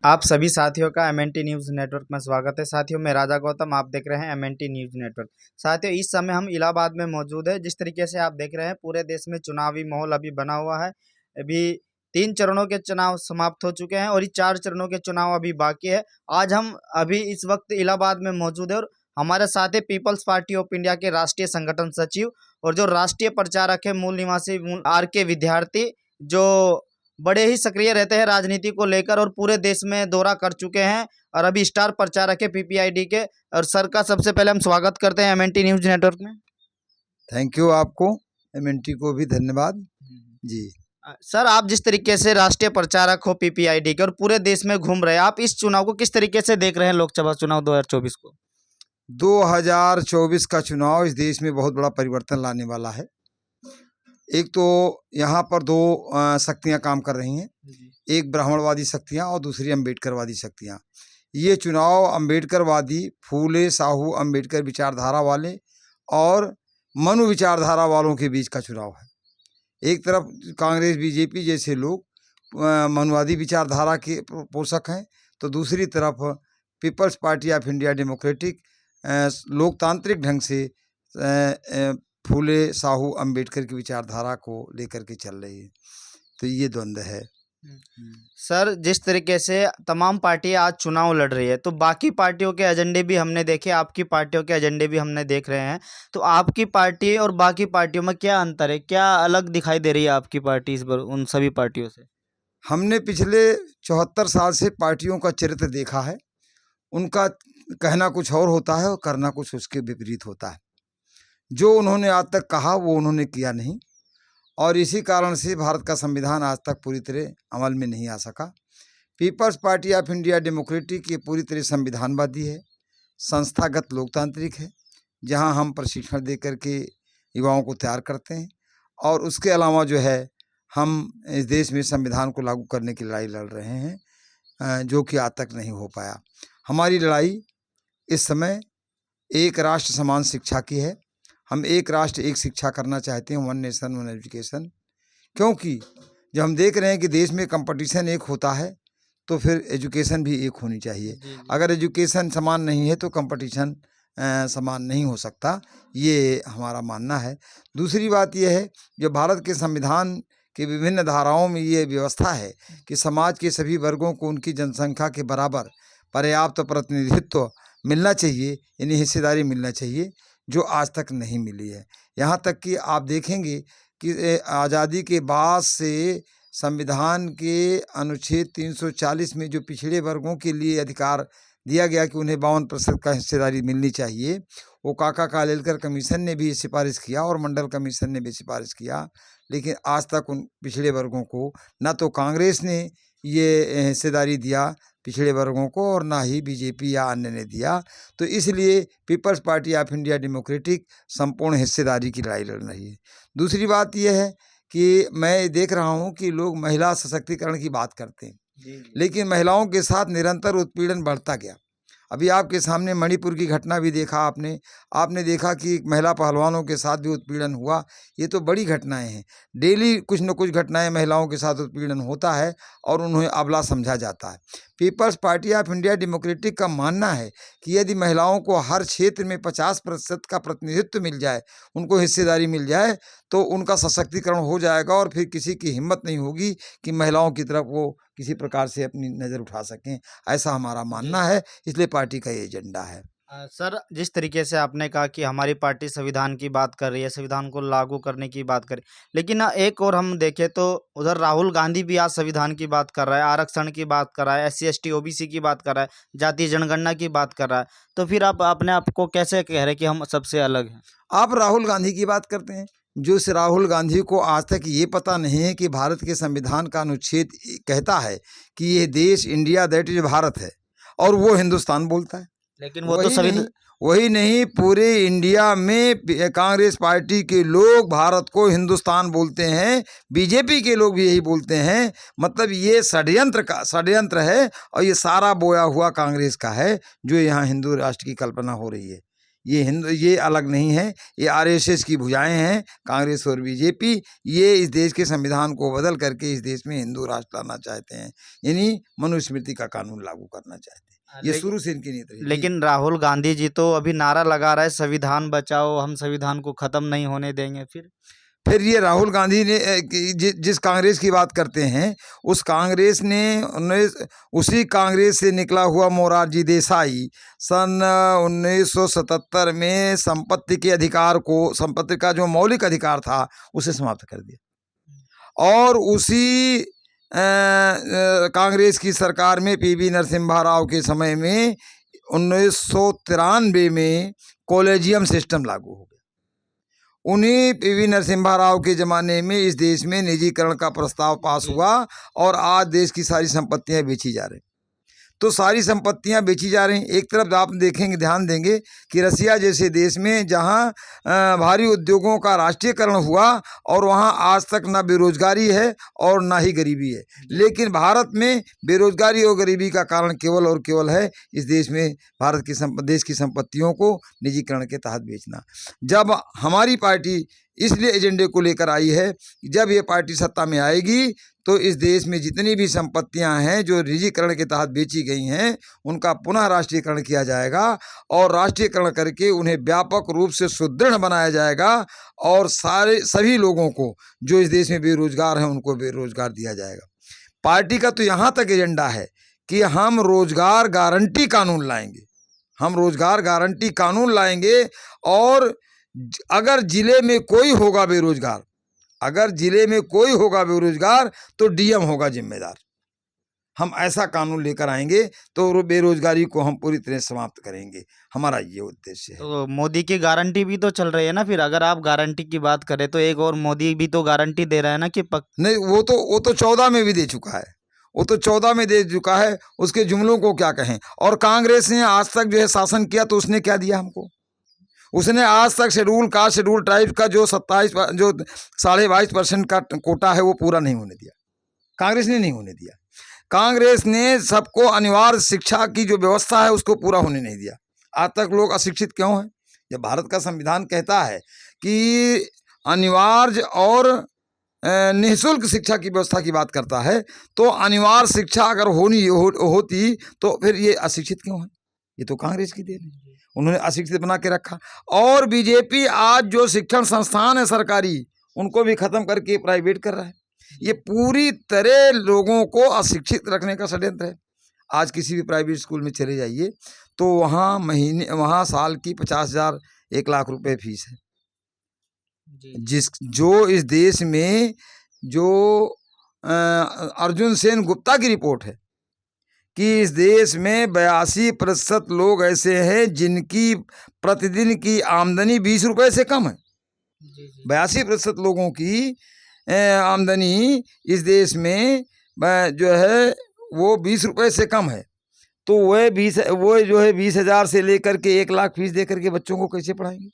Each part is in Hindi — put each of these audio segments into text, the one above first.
आप सभी साथियों का एमएनटी न्यूज़ नेटवर्क में स्वागत है। साथियों, मैं राजा गौतम, आप देख रहे हैं एमएनटी न्यूज़ नेटवर्क। साथियों, इस समय हम इलाहाबाद में मौजूद है। जिस तरीके से आप देख रहे हैं, पूरे देश में चुनावी माहौल अभी बना हुआ है। अभी 3 चरणों के चुनाव समाप्त हो चुके हैं और ये 4 चरणों के चुनाव अभी बाकी है। आज हम अभी इस वक्त इलाहाबाद में मौजूद है और हमारे साथ है पीपल्स पार्टी ऑफ इंडिया के राष्ट्रीय संगठन सचिव और जो राष्ट्रीय प्रचारक है मूल निवासी RK विद्यार्थी, जो बड़े ही सक्रिय रहते हैं राजनीति को लेकर और पूरे देश में दौरा कर चुके हैं और अभी स्टार प्रचारक है PPID के। और सर का सबसे पहले हम स्वागत करते हैं एमएनटी न्यूज़ नेटवर्क में। थैंक यू, आपको एमएनटी को भी धन्यवाद जी। सर, आप जिस तरीके से राष्ट्रीय प्रचारक हो PPID के और पूरे देश में घूम रहे हैं, आप इस चुनाव को किस तरीके से देख रहे हैं, लोकसभा चुनाव 2024 को? 2024 का चुनाव इस देश में बहुत बड़ा परिवर्तन लाने वाला है। एक तो यहाँ पर दो शक्तियाँ काम कर रही हैं, एक ब्राह्मणवादी शक्तियाँ और दूसरी अम्बेडकरवादी शक्तियाँ। ये चुनाव अम्बेडकरवादी, फूले साहू अम्बेडकर विचारधारा वाले और मनु विचारधारा वालों के बीच का चुनाव है। एक तरफ कांग्रेस BJP जैसे लोग मनुवादी विचारधारा के पोषक हैं, तो दूसरी तरफ Peoples Party of India Democratic लोकतांत्रिक ढंग से फूले साहू अम्बेडकर की विचारधारा को लेकर के चल रही है। तो ये द्वंद्व है। सर, जिस तरीके से तमाम पार्टियां आज चुनाव लड़ रही है, तो बाकी पार्टियों के एजेंडे भी हमने देखे, आपकी पार्टियों के एजेंडे भी हमने देख रहे हैं। तो आपकी पार्टी और बाकी पार्टियों में क्या अंतर है, क्या अलग दिखाई दे रही है आपकी पार्टी इस बार उन सभी पार्टियों से? हमने पिछले 74 साल से पार्टियों का चरित्र देखा है। उनका कहना कुछ और होता है और करना कुछ उसके विपरीत होता है। जो उन्होंने आज तक कहा वो उन्होंने किया नहीं, और इसी कारण से भारत का संविधान आज तक पूरी तरह अमल में नहीं आ सका। Peoples Party of India Democratic ये पूरी तरह संविधानवादी है, संस्थागत लोकतांत्रिक है, जहां हम प्रशिक्षण दे करके युवाओं को तैयार करते हैं, और उसके अलावा जो है हम इस देश में संविधान को लागू करने की लड़ाई लड़ रहे हैं, जो कि आज तक नहीं हो पाया। हमारी लड़ाई इस समय एक राष्ट्र समान शिक्षा की है। हम एक राष्ट्र एक शिक्षा करना चाहते हैं, 1 नेशन 1 एजुकेशन। क्योंकि जब हम देख रहे हैं कि देश में कंपटीशन एक होता है, तो फिर एजुकेशन भी एक होनी चाहिए। अगर एजुकेशन समान नहीं है तो कंपटीशन समान नहीं हो सकता, ये हमारा मानना है। दूसरी बात यह है, जो भारत के संविधान के विभिन्न धाराओं में ये व्यवस्था है कि समाज के सभी वर्गों को उनकी जनसंख्या के बराबर पर्याप्त प्रतिनिधित्व मिलना चाहिए, यानी हिस्सेदारी मिलना चाहिए, जो आज तक नहीं मिली है। यहाँ तक कि आप देखेंगे कि आज़ादी के बाद से संविधान के अनुच्छेद 340 में जो पिछड़े वर्गों के लिए अधिकार दिया गया कि उन्हें 52% का हिस्सेदारी मिलनी चाहिए, वो काका कालेलकर कमीशन ने भी सिफारिश किया और मंडल कमीशन ने भी सिफारिश किया, लेकिन आज तक उन पिछड़े वर्गों को ना तो कांग्रेस ने ये हिस्सेदारी दिया पिछड़े वर्गों को, और ना ही BJP या अन्य ने दिया। तो इसलिए Peoples Party of India Democratic संपूर्ण हिस्सेदारी की लड़ाई लड़ रही है। दूसरी बात यह है कि मैं देख रहा हूँ कि लोग महिला सशक्तिकरण की बात करते हैं, लेकिन महिलाओं के साथ निरंतर उत्पीड़न बढ़ता गया। अभी आपके सामने मणिपुर की घटना भी देखा आपने देखा कि महिला पहलवानों के साथ भी उत्पीड़न हुआ। ये तो बड़ी घटनाएं हैं। डेली कुछ न कुछ घटनाएं महिलाओं के साथ उत्पीड़न होता है और उन्हें अबला समझा जाता है। Peoples Party of India Democratic का मानना है कि यदि महिलाओं को हर क्षेत्र में 50% का प्रतिनिधित्व मिल जाए, उनको हिस्सेदारी मिल जाए, तो उनका सशक्तिकरण हो जाएगा और फिर किसी की हिम्मत नहीं होगी कि महिलाओं की तरफ वो किसी प्रकार से अपनी नज़र उठा सकें। ऐसा हमारा मानना है, इसलिए पार्टी का ये एजेंडा है। सर, जिस तरीके से आपने कहा कि हमारी पार्टी संविधान की बात कर रही है, संविधान को लागू करने की बात कर रही है, लेकिन एक और हम देखें तो उधर राहुल गांधी भी आज संविधान की बात कर रहा है, आरक्षण की बात कर रहा है, SC ST OBC की बात कर रहा है, जातीय जनगणना की बात कर रहा है। तो फिर आप अपने आप को कैसे कह रहे हैं कि हम सबसे अलग हैं? आप राहुल गांधी की बात करते हैं, जो इस राहुल गांधी को आज तक ये पता नहीं है कि भारत के संविधान का अनुच्छेद कहता है कि ये देश इंडिया दैट इज भारत है, और वो हिंदुस्तान बोलता है। लेकिन वो तो वही नहीं, पूरे इंडिया में कांग्रेस पार्टी के लोग भारत को हिंदुस्तान बोलते हैं, BJP के लोग भी यही बोलते हैं। मतलब ये षड्यंत्र है, और ये सारा बोया हुआ कांग्रेस का है, जो यहाँ हिंदू राष्ट्र की कल्पना हो रही है। ये हिंदू, ये अलग नहीं है, ये आरएसएस की भुजाएं हैं, कांग्रेस और बीजेपी। ये इस देश के संविधान को बदल करके इस देश में हिंदू राष्ट्र लाना चाहते हैं, यानी मनुस्मृति का कानून लागू करना चाहते हैं। ये शुरू से इनकी नीति रही। लेकिन राहुल गांधी जी तो अभी नारा लगा रहे संविधान बचाओ, हम संविधान को खत्म नहीं होने देंगे। फिर ये राहुल गांधी ने जिस कांग्रेस की बात करते हैं, उस कांग्रेस ने उसी कांग्रेस से निकला हुआ मोरारजी देसाई सन 1977 में संपत्ति के अधिकार को, संपत्ति का जो मौलिक अधिकार था उसे समाप्त कर दिया। और उसी कांग्रेस की सरकार में पीवी नरसिम्हा राव के समय में 1993 में कॉलेजियम सिस्टम लागू हो गया। उन्हीं पीवी नरसिम्हा राव के ज़माने में इस देश में निजीकरण का प्रस्ताव पास हुआ और आज देश की सारी संपत्तियां बेची जा रही। तो सारी संपत्तियां बेची जा रही। एक तरफ आप देखेंगे, ध्यान देंगे कि रसिया जैसे देश में जहां भारी उद्योगों का राष्ट्रीयकरण हुआ और वहां आज तक ना बेरोजगारी है और ना ही गरीबी है, लेकिन भारत में बेरोजगारी और गरीबी का कारण केवल और केवल है इस देश में भारत की देश की संपत्तियों को निजीकरण के तहत बेचना। जब हमारी पार्टी इसलिए एजेंडे को लेकर आई है कि जब ये पार्टी सत्ता में आएगी तो इस देश में जितनी भी संपत्तियां हैं जो निजीकरण के तहत बेची गई हैं उनका पुनः राष्ट्रीयकरण किया जाएगा और राष्ट्रीयकरण करके उन्हें व्यापक रूप से सुदृढ़ बनाया जाएगा और सभी लोगों को जो इस देश में बेरोजगार हैं उनको बेरोजगार दिया जाएगा। पार्टी का तो यहाँ तक एजेंडा है कि हम रोजगार गारंटी कानून लाएंगे, हम रोजगार गारंटी कानून लाएंगे और अगर जिले में कोई होगा बेरोजगार, अगर जिले में कोई होगा बेरोजगार तो डीएम होगा जिम्मेदार। हम ऐसा कानून लेकर आएंगे तो बेरोजगारी को हम पूरी तरह समाप्त करेंगे। हमारा ये उद्देश्य है। तो मोदी की गारंटी भी तो चल रही है ना। फिर अगर आप गारंटी की बात करें तो एक और मोदी भी तो गारंटी दे रहा है ना कि नहीं, वो तो 14 में भी दे चुका है, वो तो 14 में दे चुका है। उसके जुमलों को क्या कहें। और कांग्रेस ने आज तक जो है शासन किया तो उसने क्या दिया हमको? उसने आज तक शेड्यूल कास्ट शेड्यूल ट्राइब का जो 22.5% का कोटा है वो पूरा नहीं होने दिया। कांग्रेस ने नहीं होने दिया। कांग्रेस ने सबको अनिवार्य शिक्षा की जो व्यवस्था है उसको पूरा होने नहीं दिया। आज तक लोग अशिक्षित क्यों हैं? जब भारत का संविधान कहता है कि अनिवार्य और निःशुल्क शिक्षा की व्यवस्था की बात करता है, तो अनिवार्य शिक्षा अगर होती तो फिर ये अशिक्षित क्यों है? ये तो कांग्रेस की देन है, उन्होंने अशिक्षित बना के रखा। और बीजेपी आज जो शिक्षण संस्थान है सरकारी उनको भी खत्म करके प्राइवेट कर रहा है। ये पूरी तरह लोगों को अशिक्षित रखने का षड्यंत्र है। आज किसी भी प्राइवेट स्कूल में चले जाइए तो वहाँ साल की 50,000 1 लाख रुपए फीस है। जो इस देश में जो अर्जुन सेन गुप्ता की रिपोर्ट है कि इस देश में 82% लोग ऐसे हैं जिनकी प्रतिदिन की आमदनी 20 रुपए से कम है। 82% लोगों की आमदनी इस देश में जो है वो 20 रुपए से कम है। तो वो जो है 20,000 से लेकर के 1 लाख फीस दे करके बच्चों को कैसे पढ़ाएंगे?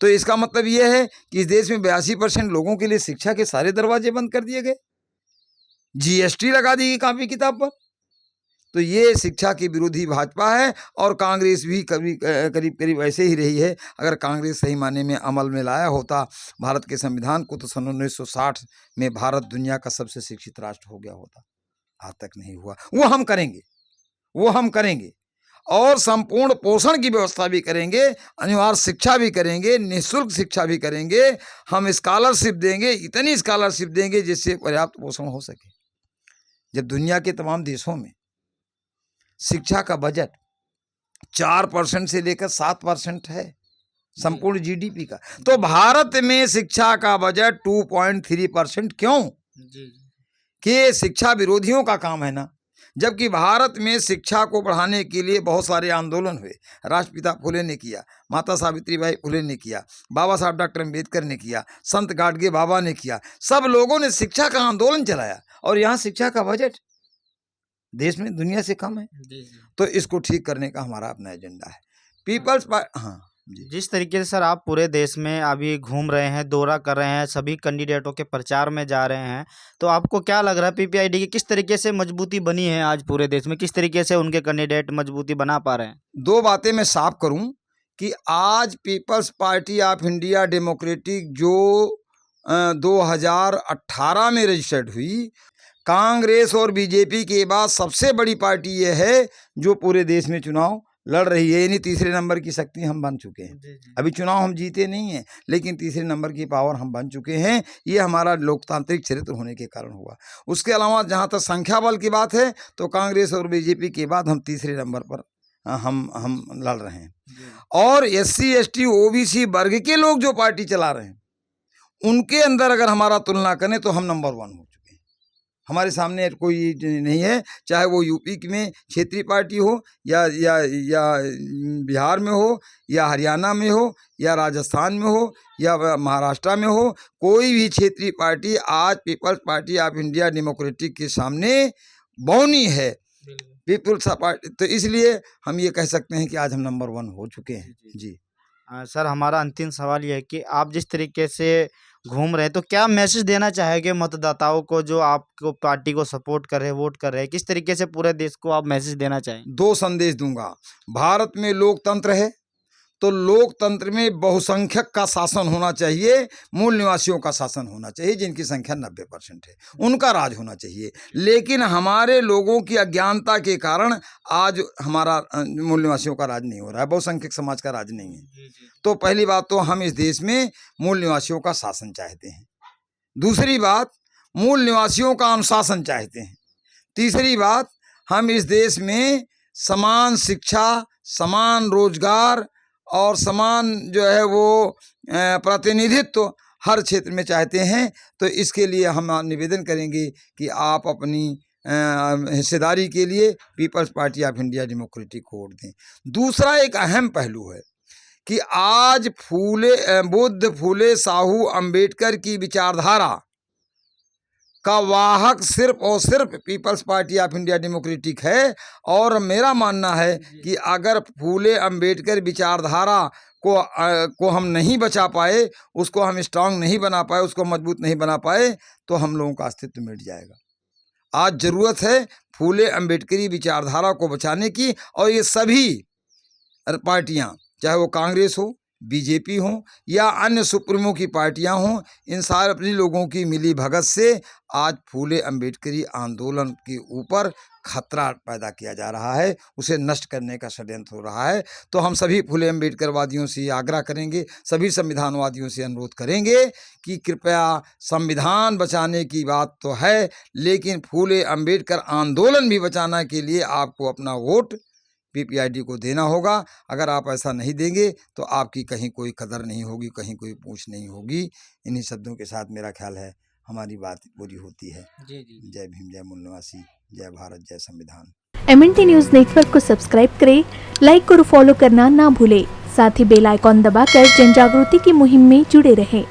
तो इसका मतलब ये है कि इस देश में 82% लोगों के लिए शिक्षा के सारे दरवाजे बंद कर दिए गए, जीएसटी लगा दी गई कॉपी किताब पर। तो ये शिक्षा के विरोधी भाजपा है और कांग्रेस भी करीब करीब ऐसे ही रही है। अगर कांग्रेस सही माने में अमल में लाया होता भारत के संविधान को तो सन 1960 में भारत दुनिया का सबसे शिक्षित राष्ट्र हो गया होता। आज तक नहीं हुआ। वो हम करेंगे, वो हम करेंगे और संपूर्ण पोषण की व्यवस्था भी करेंगे, अनिवार्य शिक्षा भी करेंगे, निःशुल्क शिक्षा भी करेंगे। हम स्कॉलरशिप देंगे, इतनी स्कॉलरशिप देंगे जिससे पर्याप्त पोषण हो सके। जब दुनिया के तमाम देशों में शिक्षा का बजट 4% से लेकर 7% है संपूर्ण जीडीपी का, तो भारत में शिक्षा का बजट 2.3% क्यों? कि शिक्षा विरोधियों का काम है ना। जबकि भारत में शिक्षा को बढ़ाने के लिए बहुत सारे आंदोलन हुए। राष्ट्रपिता फुले ने किया, माता सावित्रीबाई फुले ने किया, बाबा साहब डॉक्टर अम्बेडकर ने किया, संत गाडगे बाबा ने किया। सब लोगों ने शिक्षा का आंदोलन चलाया और यहाँ शिक्षा का बजट देश में दुनिया से कम है। तो इसको ठीक करने का हमारा अपना एजेंडा है। पीपल्स पार्टी, हाँ जी। जिस तरीके से सर आप पूरे देश में अभी घूम रहे हैं, दौरा कर रहे हैं, सभी कैंडिडेटों के प्रचार में जा रहे हैं, तो आपको क्या लग रहा है पीपीआईडी की किस तरीके से मजबूती बनी है आज पूरे देश में? किस तरीके से उनके कैंडिडेट मजबूती बना पा रहे हैं? 2 बातें मैं साफ करूं कि आज Peoples Party of India Democratic जो 2018 में रजिस्टर्ड हुई, कांग्रेस और बीजेपी के बाद सबसे बड़ी पार्टी ये है जो पूरे देश में चुनाव लड़ रही है, यानी तीसरे नंबर की शक्ति हम बन चुके हैं। जी, जी। अभी चुनाव हम जीते नहीं हैं, लेकिन तीसरे नंबर की पावर हम बन चुके हैं। ये हमारा लोकतांत्रिक चरित्र होने के कारण हुआ। उसके अलावा जहाँ तक संख्या बल की बात है, तो कांग्रेस और बीजेपी के बाद हम तीसरे नंबर पर हम लड़ रहे हैं। और एससी एसटी ओबीसी वर्ग के लोग जो पार्टी चला रहे हैं, उनके अंदर अगर हमारा तुलना करें तो हम नंबर 1 हो चुके हैं। हमारे सामने कोई नहीं है, चाहे वो यूपी में क्षेत्रीय पार्टी हो या बिहार में हो या हरियाणा में हो या राजस्थान में हो या महाराष्ट्र में हो, कोई भी क्षेत्रीय पार्टी आज Peoples Party of India Democratic के सामने बौनी है। पीपल्स पार्टी, तो इसलिए हम ये कह सकते हैं कि आज हम नंबर 1 हो चुके हैं। जी। सर हमारा अंतिम सवाल ये है कि आप जिस तरीके से घूम रहे हैं, तो क्या मैसेज देना चाहेंगे मतदाताओं को जो आपको पार्टी को सपोर्ट कर रहे हैं, वोट कर रहे हैं? किस तरीके से पूरे देश को आप मैसेज देना चाहेंगे? 2 संदेश दूंगा। भारत में लोकतंत्र है, तो लोकतंत्र में बहुसंख्यक का शासन होना चाहिए, मूल निवासियों का शासन होना चाहिए, जिनकी संख्या 90% है, उनका राज होना चाहिए। लेकिन हमारे लोगों की अज्ञानता के कारण आज हमारा मूल निवासियों का राज नहीं हो रहा है, बहुसंख्यक समाज का राज नहीं है। तो पहली बात तो हम इस देश में मूल निवासियों का शासन चाहते हैं। दूसरी बात, मूल निवासियों का अनुशासन चाहते हैं। तीसरी बात, हम इस देश में समान शिक्षा, समान रोजगार और समान जो है वो प्रतिनिधित्व हर क्षेत्र में चाहते हैं। तो इसके लिए हम निवेदन करेंगे कि आप अपनी हिस्सेदारी के लिए Peoples Party of India Democratic को वोट दें। दूसरा एक अहम पहलू है कि आज बुद्ध फूले साहू अम्बेडकर की विचारधारा का वाहक सिर्फ और सिर्फ Peoples Party of India Democratic है। और मेरा मानना है कि अगर फूले अम्बेडकर विचारधारा को हम नहीं बचा पाए, उसको हम स्ट्रांग नहीं बना पाए, उसको मजबूत नहीं बना पाए, तो हम लोगों का अस्तित्व मिट जाएगा। आज ज़रूरत है फूले अम्बेडकरी विचारधारा को बचाने की, और ये सभी पार्टियां, चाहे वो कांग्रेस हो, बीजेपी हो या अन्य सुप्रीमो की पार्टियां हों, इन सारे अपनी लोगों की मिली भगत से आज फूले अम्बेडकरी आंदोलन के ऊपर खतरा पैदा किया जा रहा है, उसे नष्ट करने का षड्यंत्र हो रहा है। तो हम सभी फूले अम्बेडकरवादियों से आग्रह करेंगे, सभी संविधानवादियों से अनुरोध करेंगे कि कृपया संविधान बचाने की बात तो है, लेकिन फूले अम्बेडकर आंदोलन भी बचाने के लिए आपको अपना वोट पीपीआईडी को देना होगा। अगर आप ऐसा नहीं देंगे तो आपकी कहीं कोई कदर नहीं होगी, कहीं कोई पूछ नहीं होगी। इन्हीं शब्दों के साथ मेरा ख्याल है हमारी बात पूरी होती है। जी जी। जय भीम, जय मूल निवासी, जय भारत, जय संविधान। MNT न्यूज़ नेटवर्क को सब्सक्राइब करें, लाइक और फॉलो करना ना भूलें। साथ ही बेल आइकॉन दबाकर जन जागृति की मुहिम में जुड़े रहें।